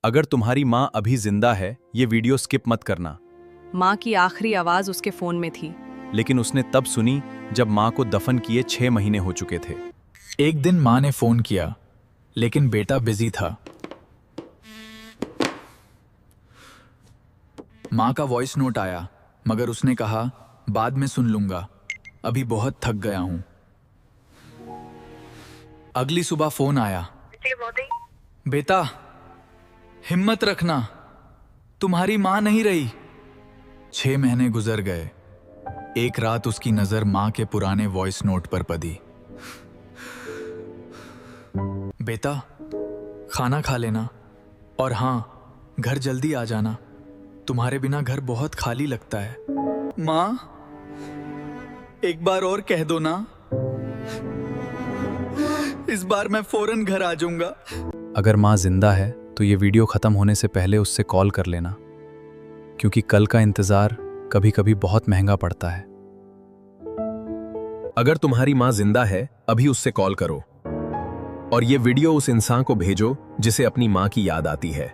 अगर तुम्हारी माँ अभी जिंदा है, ये वीडियो स्किप मत करना। माँ की आखिरी आवाज उसके फोन में थी। लेकिन उसने तब सुनी जब माँ को दफन किए 6 महीने हो चुके थे। एक दिन माँ ने फोन किया, लेकिन बेटा बिजी था। माँ का वॉइस नोट आया, मगर उसने कहा बाद में सुन लूंगा, अभी बहुत थक गया हूं। अगली सुबह फोन आया, बेटा हिम्मत रखना, तुम्हारी माँ नहीं रही। 6 महीने गुजर गए। एक रात उसकी नजर माँ के पुराने वॉइस नोट पर पड़ी। बेटा खाना खा लेना, और हाँ घर जल्दी आ जाना, तुम्हारे बिना घर बहुत खाली लगता है। माँ एक बार और कह दो ना, इस बार मैं फौरन घर आ जाऊंगा। अगर माँ जिंदा है तो ये वीडियो खत्म होने से पहले उससे कॉल कर लेना, क्योंकि कल का इंतजार कभी कभी बहुत महंगा पड़ता है। अगर तुम्हारी माँ जिंदा है, अभी उससे कॉल करो और ये वीडियो उस इंसान को भेजो जिसे अपनी माँ की याद आती है।